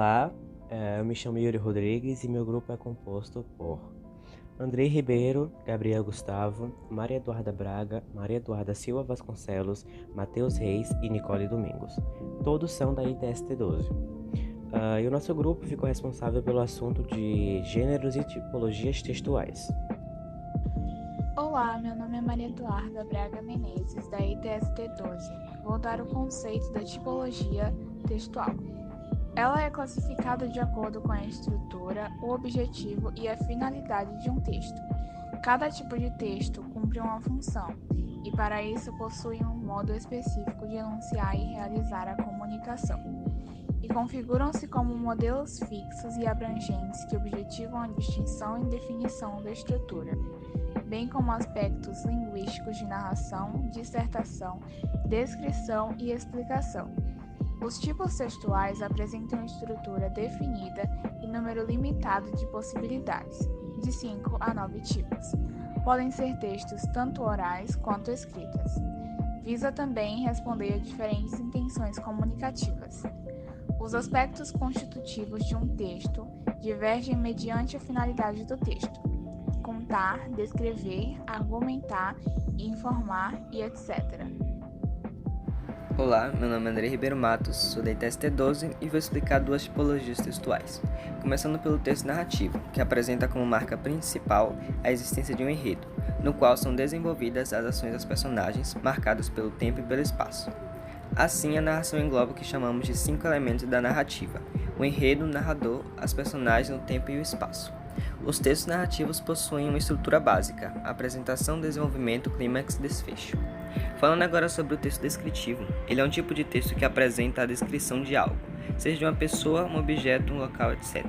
Olá, eu me chamo Yuri Rodrigues e meu grupo é composto por Andrei Ribeiro, Gabriel Gustavo, Maria Eduarda Braga, Maria Eduarda Silva Vasconcelos, Matheus Reis e Nicole Domingos. Todos são da ITST-12. E o nosso grupo ficou responsável pelo assunto de gêneros e tipologias textuais. Olá, meu nome é Maria Eduarda Braga Menezes, da ITST-12. Vou dar o conceito da tipologia textual. Ela é classificada de acordo com a estrutura, o objetivo e a finalidade de um texto. Cada tipo de texto cumpre uma função, e para isso possui um modo específico de enunciar e realizar a comunicação. E configuram-se como modelos fixos e abrangentes que objetivam a distinção e definição da estrutura, bem como aspectos linguísticos de narração, dissertação, descrição e explicação. Os tipos textuais apresentam estrutura definida e número limitado de possibilidades, de 5 a 9 tipos. Podem ser textos tanto orais quanto escritas. Visa também responder a diferentes intenções comunicativas. Os aspectos constitutivos de um texto divergem mediante a finalidade do texto: contar, descrever, argumentar, informar e etc. Olá, meu nome é Andrei Ribeiro Matos, sou da ITST-12 e vou explicar duas tipologias textuais. Começando pelo texto narrativo, que apresenta como marca principal a existência de um enredo, no qual são desenvolvidas as ações das personagens, marcadas pelo tempo e pelo espaço. Assim, a narração engloba o que chamamos de 5 elementos da narrativa: o enredo, o narrador, as personagens, o tempo e o espaço. Os textos narrativos possuem uma estrutura básica: apresentação, desenvolvimento, clímax e desfecho. Falando agora sobre o texto descritivo, ele é um tipo de texto que apresenta a descrição de algo, seja de uma pessoa, um objeto, um local, etc.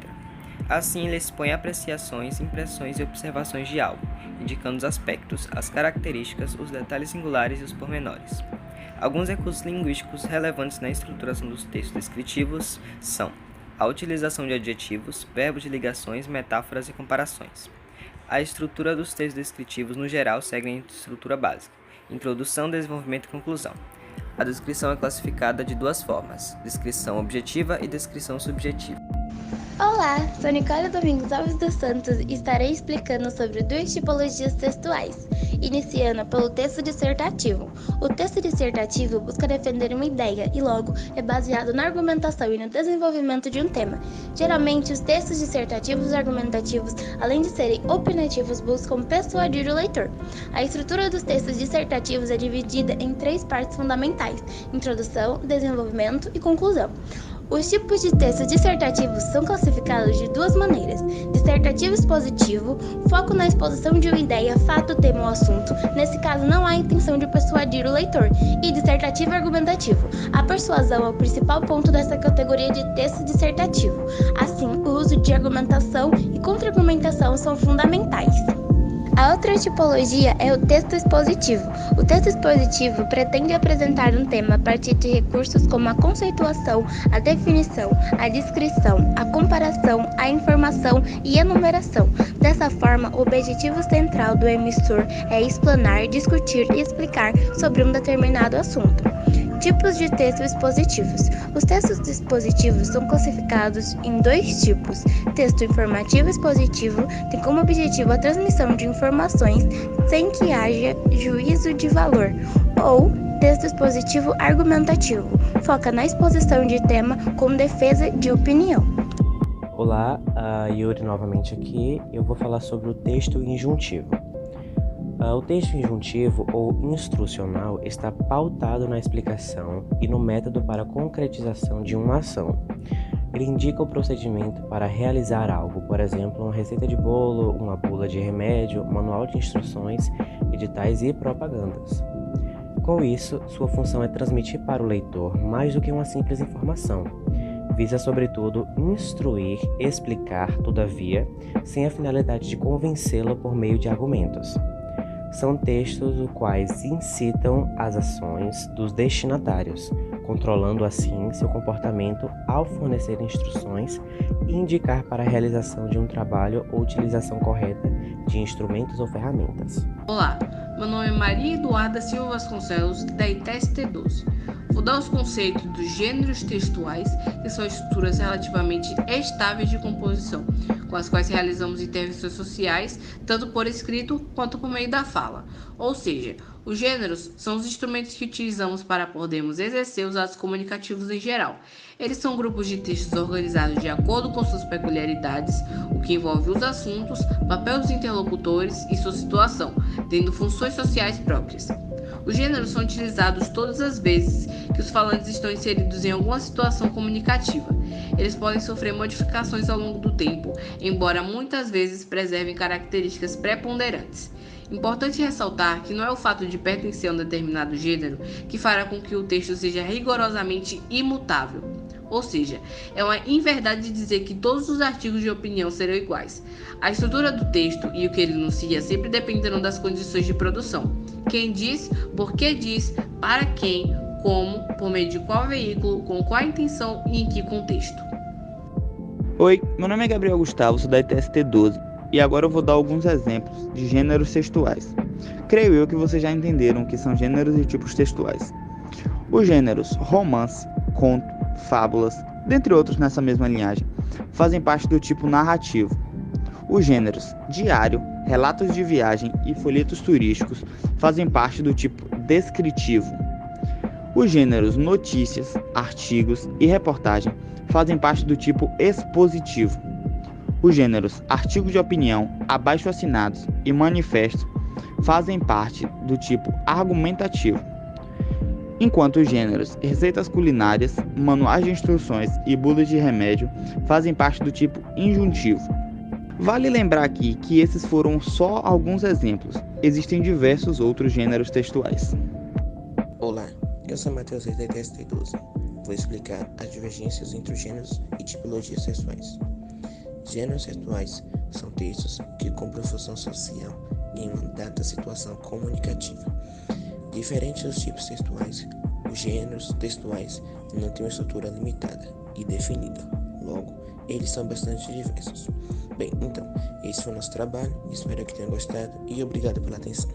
Assim, ele expõe apreciações, impressões e observações de algo, indicando os aspectos, as características, os detalhes singulares e os pormenores. Alguns recursos linguísticos relevantes na estruturação dos textos descritivos são a utilização de adjetivos, verbos de ligações, metáforas e comparações. A estrutura dos textos descritivos, no geral, segue a estrutura básica: introdução, desenvolvimento e conclusão. A descrição é classificada de duas formas: descrição objetiva e descrição subjetiva. Olá, sou Nicole Domingos Alves dos Santos e estarei explicando sobre duas tipologias textuais, iniciando pelo texto dissertativo. O texto dissertativo busca defender uma ideia e, logo, é baseado na argumentação e no desenvolvimento de um tema. Geralmente, os textos dissertativos e argumentativos, além de serem opinativos, buscam persuadir o leitor. A estrutura dos textos dissertativos é dividida em 3 partes fundamentais: introdução, desenvolvimento e conclusão. Os tipos de textos dissertativos são classificados de 2 maneiras: dissertativo expositivo, foco na exposição de uma ideia, fato, tema ou assunto, nesse caso não há intenção de persuadir o leitor, e dissertativo argumentativo. A persuasão é o principal ponto dessa categoria de texto dissertativo. Assim, o uso de argumentação e contra-argumentação são fundamentais. A outra tipologia é o texto expositivo. O texto expositivo pretende apresentar um tema a partir de recursos como a conceituação, a definição, a descrição, a comparação, a informação e enumeração. Dessa forma, o objetivo central do emissor é explanar, discutir e explicar sobre um determinado assunto. Tipos de textos expositivos. Os textos expositivos são classificados em 2 tipos. Texto informativo expositivo tem como objetivo a transmissão de informações sem que haja juízo de valor, ou texto expositivo argumentativo, foca na exposição de tema com defesa de opinião. Olá, Yuri novamente aqui. Eu vou falar sobre o texto injuntivo. O texto injuntivo ou instrucional está pautado na explicação e no método para a concretização de uma ação. Ele indica o procedimento para realizar algo, por exemplo, uma receita de bolo, uma bula de remédio, manual de instruções, editais e propagandas. Com isso, sua função é transmitir para o leitor mais do que uma simples informação. Visa, sobretudo, instruir, explicar, todavia, sem a finalidade de convencê-lo por meio de argumentos. São textos os quais incitam as ações dos destinatários, controlando assim seu comportamento ao fornecer instruções e indicar para a realização de um trabalho ou utilização correta de instrumentos ou ferramentas. Olá, meu nome é Maria Eduarda Silva Vasconcelos, da ITST-12. Vou dar os conceitos dos gêneros textuais, que são estruturas relativamente estáveis de composição, com as quais realizamos intervenções sociais, tanto por escrito quanto por meio da fala. Ou seja, os gêneros são os instrumentos que utilizamos para podermos exercer os atos comunicativos em geral. Eles são grupos de textos organizados de acordo com suas peculiaridades, o que envolve os assuntos, papel dos interlocutores e sua situação, tendo funções sociais próprias. Os gêneros são utilizados todas as vezes que os falantes estão inseridos em alguma situação comunicativa. Eles podem sofrer modificações ao longo do tempo, embora muitas vezes preservem características preponderantes. Importante ressaltar que não é o fato de pertencer a um determinado gênero que fará com que o texto seja rigorosamente imutável. Ou seja, é uma inverdade dizer que todos os artigos de opinião serão iguais. A estrutura do texto e o que ele enuncia sempre dependerão das condições de produção. Quem diz, por que diz, para quem, como, por meio de qual veículo, com qual intenção e em que contexto. Oi, meu nome é Gabriel Gustavo, sou da ITST 12 e agora eu vou dar alguns exemplos de gêneros textuais. Creio eu que vocês já entenderam o que são gêneros e tipos textuais. Os gêneros romance, conto, fábulas, dentre outros nessa mesma linhagem, fazem parte do tipo narrativo. Os gêneros diário, relatos de viagem e folhetos turísticos fazem parte do tipo descritivo. Os gêneros notícias, artigos e reportagem fazem parte do tipo expositivo. Os gêneros artigos de opinião, abaixo-assinados e manifesto fazem parte do tipo argumentativo, enquanto os gêneros receitas culinárias, manuais de instruções e bulas de remédio fazem parte do tipo injuntivo. Vale lembrar aqui que esses foram só alguns exemplos, existem diversos outros gêneros textuais. Olá, eu sou Matheus da ITST 12. Vou explicar as divergências entre os gêneros e tipologias textuais. Gêneros textuais são textos que cumprem função social em uma dada situação comunicativa. Diferente dos tipos textuais, os gêneros textuais não têm uma estrutura limitada e definida. Logo, eles são bastante diversos. Bem, então, esse foi o nosso trabalho. Espero que tenham gostado e obrigado pela atenção.